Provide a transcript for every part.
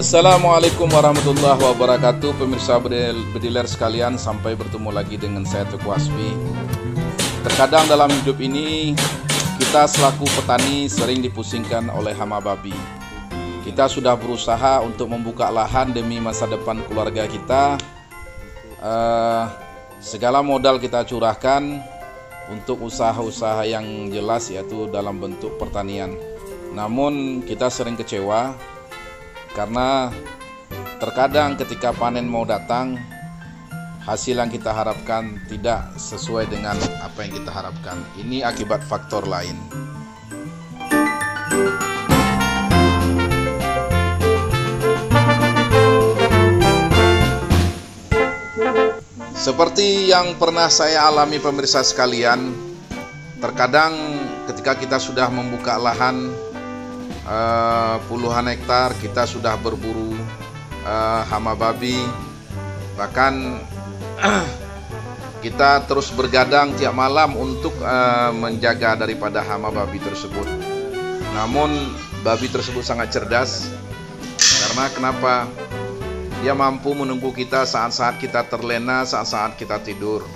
Assalamualaikum warahmatullahi wabarakatuh. Pemirsa bediler sekalian, sampai bertemu lagi dengan saya Teguh Asfi. Terkadang dalam hidup ini kita selaku petani sering dipusingkan oleh hama babi. Kita sudah berusaha untuk membuka lahan demi masa depan keluarga kita. Segala modal kita curahkan untuk usaha-usaha yang jelas, yaitu dalam bentuk pertanian. Namun kita sering kecewa karena terkadang ketika panen mau datang, hasil yang kita harapkan tidak sesuai dengan apa yang kita harapkan. Ini akibat faktor lain. Seperti yang pernah saya alami pemirsa sekalian, terkadang ketika kita sudah membuka lahan puluhan hektar, kita sudah berburu hama babi, bahkan kita terus bergadang tiap malam untuk menjaga daripada hama babi tersebut. Namun babi tersebut sangat cerdas, karena kenapa? Dia mampu menunggu kita saat-saat kita terlena, saat-saat kita tidur.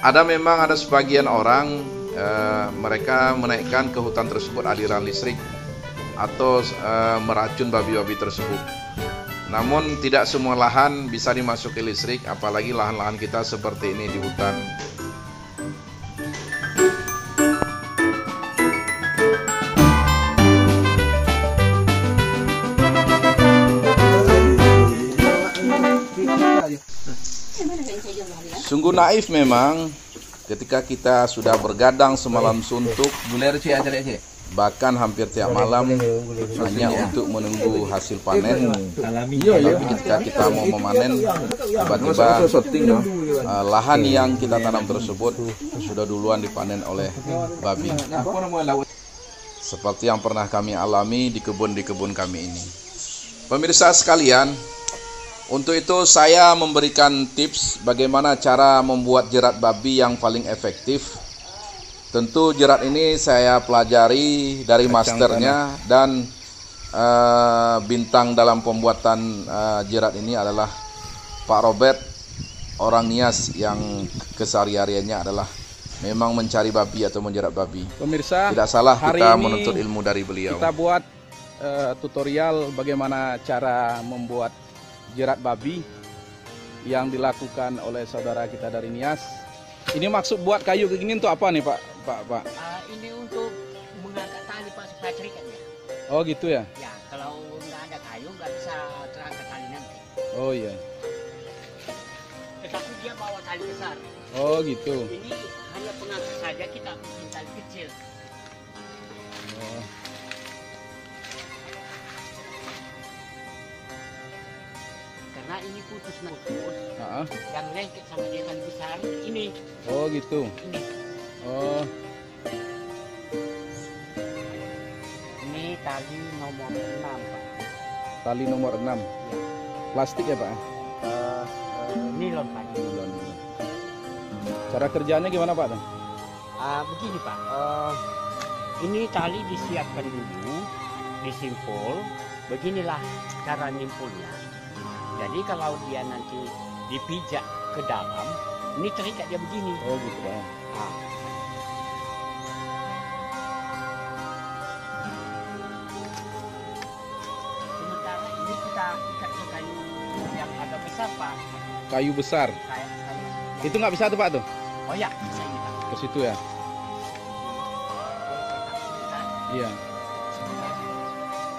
Memang ada sebagian orang mereka menaikkan ke hutan tersebut aliran listrik atau meracun babi-babi tersebut. Namun tidak semua lahan bisa dimasuki listrik, apalagi lahan-lahan kita seperti ini di hutan. Sungguh naif memang ketika kita sudah bergadang semalam suntuk, bahkan hampir tiap malam hanya untuk menunggu hasil panen. Ketika kita mau memanen, tiba-tiba lahan yang kita tanam tersebut sudah duluan dipanen oleh babi. Seperti yang pernah kami alami di kebun kami ini. Pemirsa sekalian, untuk itu saya memberikan tips bagaimana cara membuat jerat babi yang paling efektif. Tentu jerat ini saya pelajari dari masternya, dan bintang dalam pembuatan jerat ini adalah Pak Robert, orang Nias yang kesehariannya adalah memang mencari babi atau menjerat babi. Pemirsa, tidak salah kita menuntut ilmu dari beliau. Kita buat tutorial bagaimana cara membuat jerat babi yang dilakukan oleh saudara kita dari Nias. Ini maksud buat kayu kayak gini untuk apa nih Pak? Ini untuk mengangkat tali Pak, supaya terikat ya. Oh gitu ya? Ya, kalau nggak ada kayu nggak bisa terangkat tali nanti. Oh iya. Tetapi dia bawa tali besar. Oh gitu. Ini hanya pengangkat saja, kita bikin tali kecil. Oh. Karena ini putus, yang lengket sama dia tali besar ini. Oh gitu. Ini. Oh. Ini tali nomor 6 Pak. Tali nomor 6. Ya. Plastik ya Pak? Nilon Pak. Nilon. Cara kerjanya gimana Pak? Begini Pak. Ini tali disiapkan dulu, disimpul. Beginilah cara nyimpulnya. Jadi kalau dia nanti dipijak ke dalam, ini terikat dia begini. Oh gitu Pak. Sementara ini kita ikat ke kayu yang agak besar Pak. Kayu besar. Kayu. Itu nggak bisa tuh Pak tuh? Oh ya, bisa ini Pak. Ke situ ya? Iya.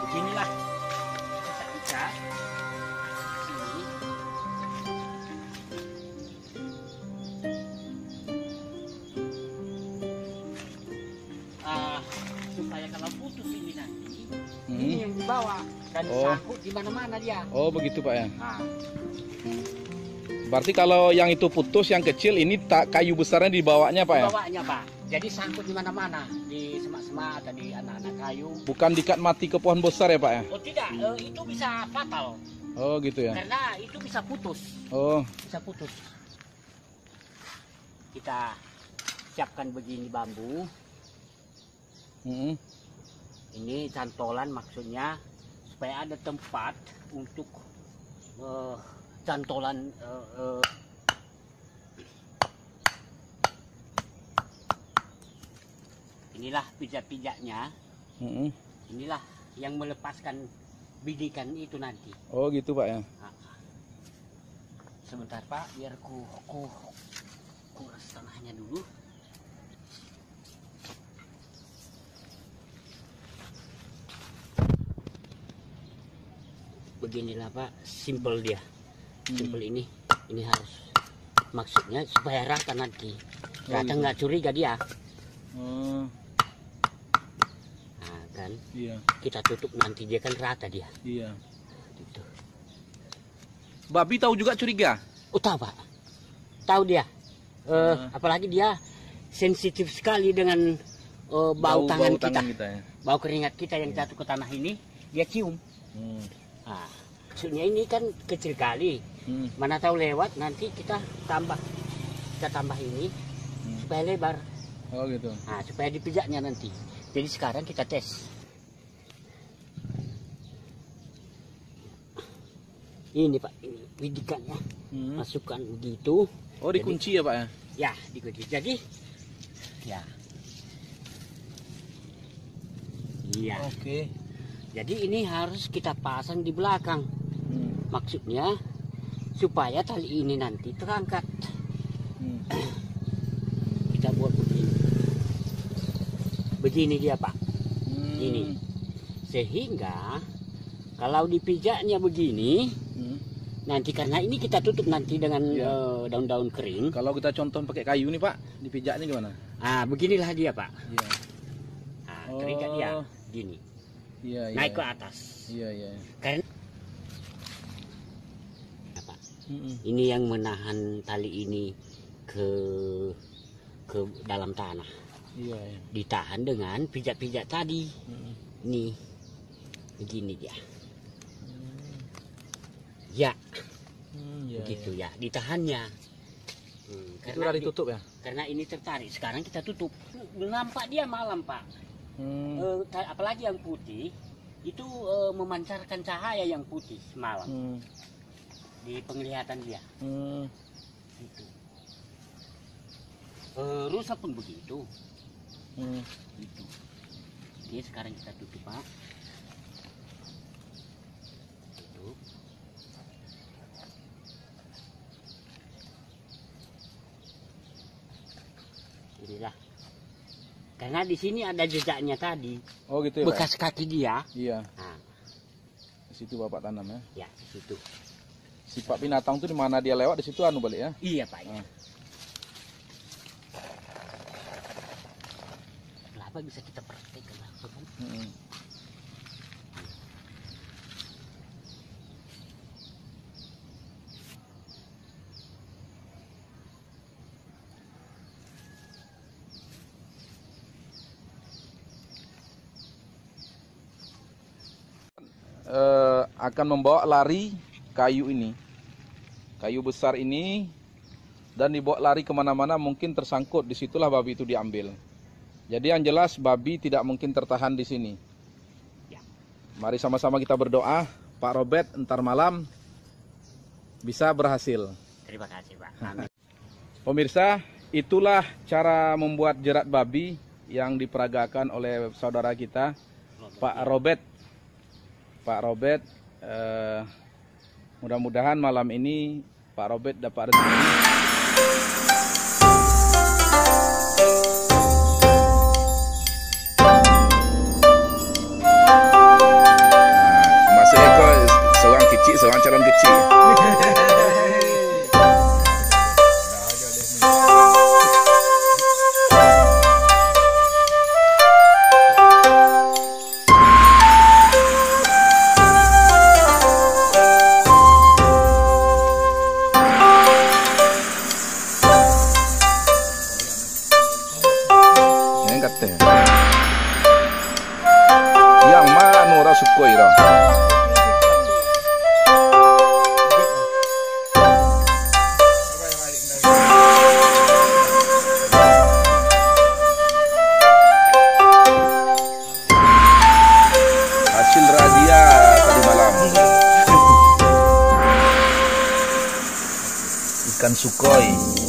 Beginilah kita ikat. Supaya kalau putus ini nanti, ini yang dibawa dan sangkut di mana-mana dia. Oh begitu Pak ya. Nah. Berarti kalau yang itu putus, yang kecil ini kayu besarnya dibawanya Pak ya? Dibawanya Pak. Jadi sangkut di mana-mana, di semak-semak atau di anak-anak kayu. Bukan diikat mati ke pohon besar ya Pak ya? Oh tidak, itu bisa fatal. Oh gitu ya. Karena itu bisa putus. Oh. Bisa putus. Kita siapkan begini bambu. Ini cantolan, maksudnya supaya ada tempat untuk cantolan inilah pijak-pijaknya. Inilah yang melepaskan bidikan itu nanti. Oh gitu Pak ya. Sebentar Pak, biar kuras tanahnya dulu. Beginilah Pak, simple dia. Simple ini harus maksudnya supaya rata nanti. Rata nggak curiga dia. Nah kan, kita tutup nanti dia kan rata dia. Iya. Gitu. Babi tahu juga curiga? Oh tahu Pak, tahu dia. Apalagi dia sensitif sekali dengan bau tangan kita, ya? Bau keringat kita yang jatuh ke tanah ini dia cium. Nah, maksudnya ini kan kecil kali, mana tahu lewat nanti kita tambah ini supaya lebar. Oh gitu. Nah, supaya dipijaknya nanti. Jadi sekarang kita tes. Ini Pak, ini bidikannya. Masukkan begitu. Oh dikunci ya Pak ya? Ya, dikunci. Jadi, ya. Iya. Oke. Jadi ini harus kita pasang di belakang. Maksudnya supaya tali ini nanti terangkat. Kita buat begini. Begini dia Pak. Ini. Sehingga kalau dipijaknya begini, nanti karena ini kita tutup nanti dengan daun-daun kering. Kalau kita contoh pakai kayu nih Pak, dipijaknya gimana? Ah, beginilah dia Pak. Iya. Nah, terikat dia gini. Iya, naik ke atas. Iya. Karena apa? Ini yang menahan tali ini ke dalam tanah. Iya. Ditahan dengan pijak-pijak tadi. Ini begini dia. Ya. Begitu ya, ditahannya. Itu udah ditutup ya? Karena ini tertarik. Sekarang kita tutup. Nampak dia malam Pak. Apalagi yang putih itu memancarkan cahaya yang putih malam di penglihatan dia. Gitu. Rusa pun begitu. Gitu. Jadi sekarang kita tutup Pak. Tutup. Inilah. Karena di sini ada jejaknya tadi. Oh gitu ya. Bekas kaki dia. Iya. Nah. Di situ Bapak tanam ya. Ya, di situ. Sifat binatang tuh di mana dia lewat di situ anu balik ya. Iya, Pak. Ya. Kenapa bisa kita praktekkan langsung kan? Akan membawa lari kayu ini, kayu besar ini, dan dibawa lari kemana-mana, mungkin tersangkut. Disitulah babi itu diambil. Jadi yang jelas babi tidak mungkin tertahan di sini. Ya. Mari sama-sama kita berdoa, Pak Robert, entar malam bisa berhasil. Terima kasih Pak. Amin. Pemirsa, itulah cara membuat jerat babi yang diperagakan oleh saudara kita, Pak Robert. Pak Robert, mudah-mudahan malam ini Pak Robert dapat rezeki. Mas Eko seorang kecil, seorang calon kecil. Yang mana ora sukoi ra. Hasil radia ikan sukoi.